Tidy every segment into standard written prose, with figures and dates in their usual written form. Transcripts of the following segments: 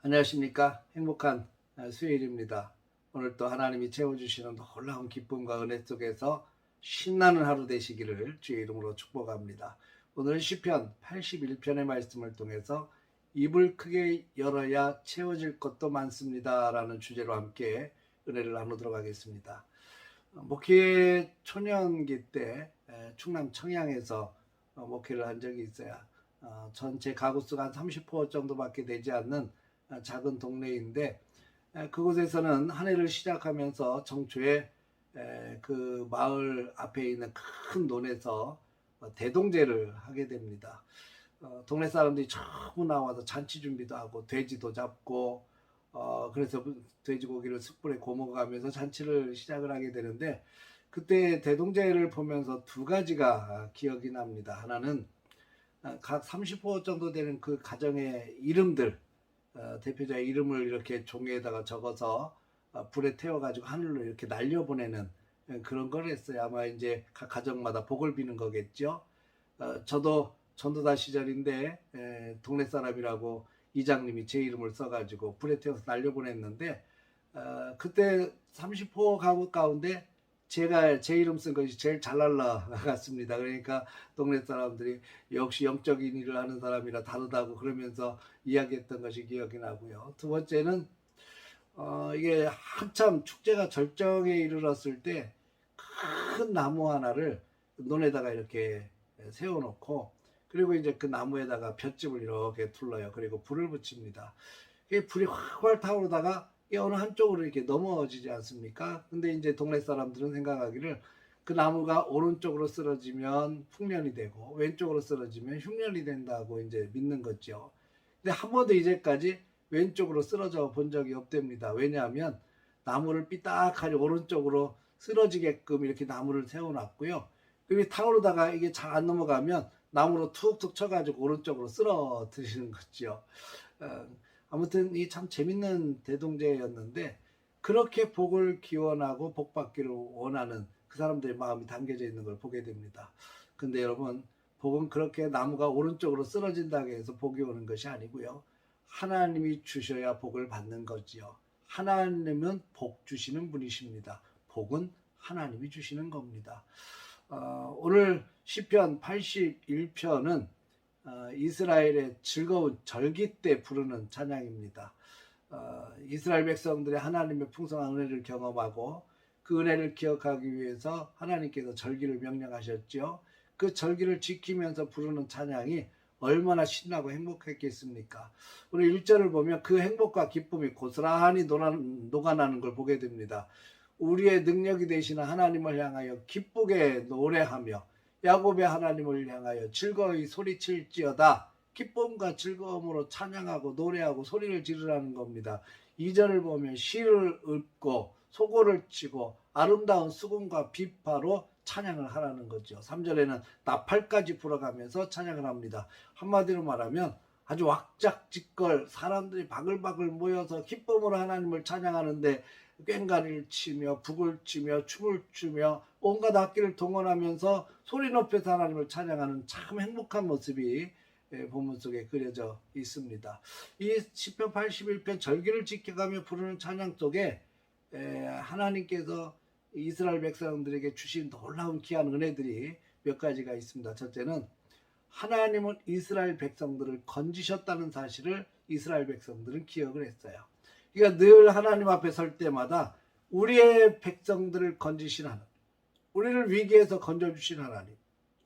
안녕하십니까. 행복한 수요일입니다. 오늘 또 하나님이 채워주시는 놀라운 기쁨과 은혜 속에서 신나는 하루 되시기를 주의 이름으로 축복합니다. 오늘은 시편 81편의 말씀을 통해서 입을 크게 열어야 채워질 것도 많습니다 라는 주제로 함께 은혜를 나누도록 하겠습니다. 목회 초년기 때 충남 청양에서 목회를 한 적이 있어요. 전체 가구 수가 한 30호 정도밖에 되지 않는 작은 동네인데, 그곳에서는 한 해를 시작하면서 정초에 그 마을 앞에 있는 큰 논에서 대동제를 하게 됩니다. 동네 사람들이 전부 나와서 잔치 준비도 하고 돼지도 잡고, 그래서 돼지고기를 숯불에 구워 먹으면서 잔치를 시작을 하게 되는데, 그때 대동제를 보면서 두 가지가 기억이 납니다. 하나는 각 30호 정도 되는 그 가정의 이름들, 대표자의 이름을 이렇게 종이에다가 적어서 불에 태워가지고 하늘로 이렇게 날려보내는 그런 걸 했어요. 아마 이제 각 가정마다 복을 비는 거겠죠. 저도 전도다 시절인데 동네 사람이라고 이장님이 제 이름을 써가지고 불에 태워서 날려보냈는데, 그때 30호 가구 가운데 제가 제 이름 쓴 것이 제일 잘 날라갔습니다. 그러니까 동네 사람들이 역시 영적인 일을 하는 사람이라 다르다고 그러면서 이야기했던 것이 기억이 나고요. 두 번째는 이게 한참 축제가 절정에 이르렀을 때 큰 나무 하나를 논에다가 이렇게 세워놓고, 그리고 이제 그 나무에다가 볏짚을 이렇게 둘러요. 그리고 불을 붙입니다. 불이 활활 타오르다가 어느 한쪽으로 이렇게 넘어지지 않습니까? 근데 이제 동네 사람들은 생각하기를 그 나무가 오른쪽으로 쓰러지면 풍년이 되고 왼쪽으로 쓰러지면 흉년이 된다고 이제 믿는 거죠. 근데 한 번도 이제까지 왼쪽으로 쓰러져 본 적이 없답니다. 왜냐하면 나무를 삐딱하게 오른쪽으로 쓰러지게끔 이렇게 나무를 세워놨고요. 그리고 타오르다가 이게 잘 안 넘어가면 나무로 툭툭 쳐가지고 오른쪽으로 쓰러뜨리는 거죠. 아무튼 이 참 재밌는 대동제였는데, 그렇게 복을 기원하고 복 받기를 원하는 그 사람들의 마음이 담겨져 있는 걸 보게 됩니다. 근데 여러분, 복은 그렇게 나무가 오른쪽으로 쓰러진다고 해서 복이 오는 것이 아니고요. 하나님이 주셔야 복을 받는 거지요. 하나님은 복 주시는 분이십니다. 복은 하나님이 주시는 겁니다. 오늘 시편 81편은 이스라엘의 즐거운 절기 때 부르는 찬양입니다. 이스라엘 백성들의 하나님의 풍성한 은혜를 경험하고 그 은혜를 기억하기 위해서 하나님께서 절기를 명령하셨죠. 그 절기를 지키면서 부르는 찬양이 얼마나 신나고 행복했겠습니까? 오늘 1절을 보면 그 행복과 기쁨이 고스란히 녹아나는 걸 보게 됩니다. 우리의 능력이 되시는 하나님을 향하여 기쁘게 노래하며 야곱의 하나님을 향하여 즐거이 소리칠지어다. 기쁨과 즐거움으로 찬양하고 노래하고 소리를 지르라는 겁니다. 2절을 보면 시를 읊고 소고를 치고 아름다운 수금과 비파로 찬양을 하라는 거죠. 3절에는 나팔까지 불어가면서 찬양을 합니다. 한마디로 말하면 아주 왁작지껄 사람들이 바글바글 모여서 기쁨으로 하나님을 찬양하는데 꽹과리를 치며 북을 치며 춤을 추며 온갖 악기를 동원하면서 소리 높여서 하나님을 찬양하는 참 행복한 모습이 본문 속에 그려져 있습니다. 이 시편 81편 절기를 지켜가며 부르는 찬양 속에 하나님께서 이스라엘 백성들에게 주신 놀라운 귀한 은혜들이 몇 가지가 있습니다. 첫째는 하나님은 이스라엘 백성들을 건지셨다는 사실을 이스라엘 백성들은 기억을 했어요. 그러니까 늘 하나님 앞에 설 때마다 우리의 백성들을 건지신 하나님, 우리를 위기에서 건져주신 하나님,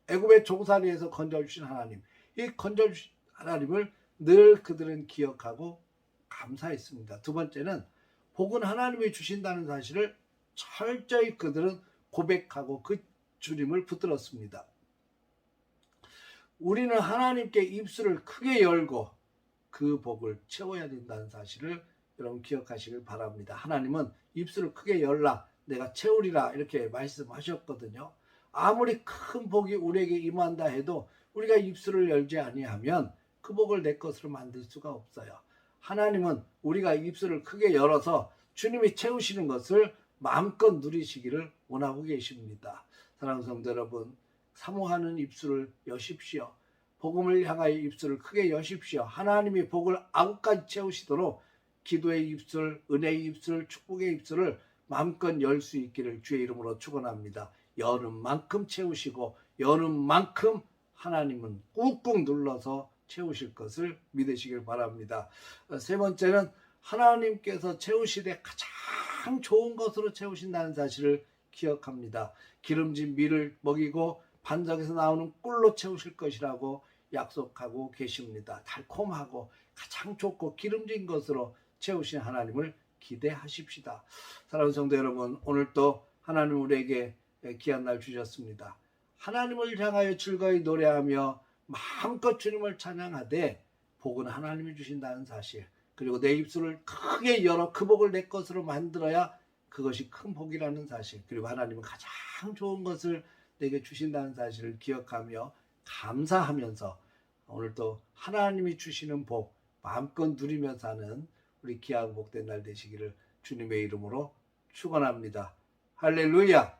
애굽의 종살이에서 건져주신 하나님, 이 건져주신 하나님을 늘 그들은 기억하고 감사했습니다. 두 번째는 복은 하나님이 주신다는 사실을 철저히 그들은 고백하고 그 주님을 붙들었습니다. 우리는 하나님께 입술을 크게 열고 그 복을 채워야 된다는 사실을 여러분 기억하시길 바랍니다. 하나님은 입술을 크게 열라 내가 채우리라 이렇게 말씀하셨거든요. 아무리 큰 복이 우리에게 임한다 해도 우리가 입술을 열지 아니하면 그 복을 내 것으로 만들 수가 없어요. 하나님은 우리가 입술을 크게 열어서 주님이 채우시는 것을 마음껏 누리시기를 원하고 계십니다. 사랑하는 성도 여러분, 사모하는 입술을 여십시오. 복음을 향하여 입술을 크게 여십시오. 하나님이 복을 아구까지 채우시도록 기도의 입술, 은혜의 입술, 축복의 입술을 마음껏 열 수 있기를 주의 이름으로 축원합니다. 여는 만큼 채우시고 여는 만큼 하나님은 꾹꾹 눌러서 채우실 것을 믿으시길 바랍니다. 세 번째는 하나님께서 채우시되 가장 좋은 것으로 채우신다는 사실을 기억합니다. 기름진 밀을 먹이고 반석에서 나오는 꿀로 채우실 것이라고 약속하고 계십니다. 달콤하고 가장 좋고 기름진 것으로 채우신 하나님을 기대하십시다. 사랑하는 성도 여러분, 오늘 또 하나님 우리에게 귀한 날 주셨습니다. 하나님을 향하여 즐거이 노래하며 마음껏 주님을 찬양하되 복은 하나님이 주신다는 사실, 그리고 내 입술을 크게 열어 그 복을 내 것으로 만들어야 그것이 큰 복이라는 사실, 그리고 하나님은 가장 좋은 것을 내게 주신다는 사실을 기억하며 감사하면서 오늘 또 하나님이 주시는 복 마음껏 누리며 사는 우리 귀하고 복된 날 되시기를 주님의 이름으로 축원합니다. 할렐루야.